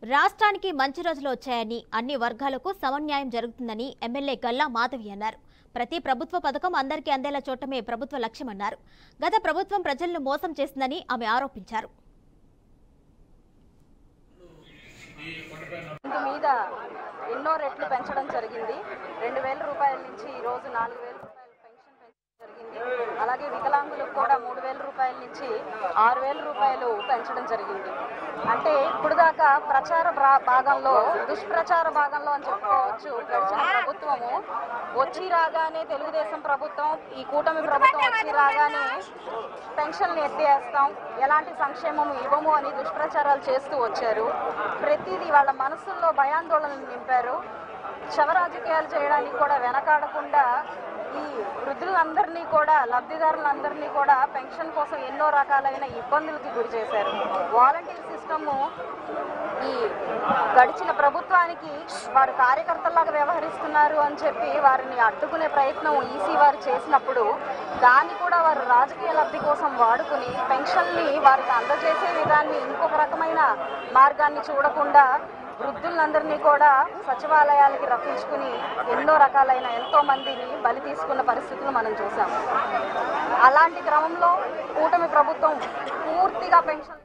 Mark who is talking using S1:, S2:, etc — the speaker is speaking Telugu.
S1: రాష్ట్రానికి మంచి రోజులు వచ్చాయని అన్ని వర్గాలకు సమన్యాయం జరుగుతుందని ఎమ్మెల్యే గల్లా మాధవి అన్నారు. ప్రతి ప్రభుత్వ పథకం అందరికీ అందేలా చూడటమే ప్రభుత్వ లక్ష్యమన్నారు. గత ప్రభుత్వం ప్రజలను మోసం చేసిందని ఆమె ఆరోపించారు.
S2: మీద ఎన్నో రెట్లు పెంచడం జరిగింది. 2000 రూపాయల నుంచి ఈ రోజు 4000 రూపాయల పెన్షన్ పెంచడం జరిగింది. అలాగే వికలాంగులకు కూడా 3000 రూపాయల నుంచి 6000 రూపాయలు పెంచడం జరిగింది. అంటే ఇప్పుడు దాకా ప్రచార భాగంలో దుష్ప్రచార భాగంలో అని చెప్పుకోవచ్చు. గడిచిన ప్రభుత్వము వచ్చి రాగానే తెలుగుదేశం ప్రభుత్వం, ఈ కూటమి ప్రభుత్వం వచ్చి రాగానే పెన్షన్లు ఎత్తేస్తాం, ఎలాంటి సంక్షేమం ఇవ్వము అని దుష్ప్రచారాలు చేస్తూ వచ్చారు. ప్రతిదీ వాళ్ళ మనసుల్లో భయాందోళనలు నింపారు. శవ రాజకీయాలు చేయడానికి కూడా వెనకాడకుండా ఈ వృద్ధులందరినీ కూడా, లబ్ధిదారులందరినీ కూడా పెన్షన్ కోసం ఎన్నో రకాలైన ఇబ్బందులకి గురి చేశారు. వాలంటీర్ సిస్టమ్ ఈ గడిచిన ప్రభుత్వానికి వారు కార్యకర్తల్లాగా వ్యవహరిస్తున్నారు అని చెప్పి వారిని అడ్డుకునే ప్రయత్నం ఈసీ వారు చేసినప్పుడు దాన్ని కూడా వారు రాజకీయ లబ్ధి కోసం వాడుకుని పెన్షన్ని వారికి అందజేసే విధాన్ని ఇంకొక రకమైన మార్గాన్ని చూడకుండా వృద్ధులందరినీ కూడా సచివాలయాలకి రప్పించుకుని ఎన్నో రకాలైన ఎంతో మందిని బలి తీసుకున్న పరిస్థితులు మనం చూసాం. అలాంటి క్రమంలో కూటమి ప్రభుత్వం పూర్తిగా పెన్షన్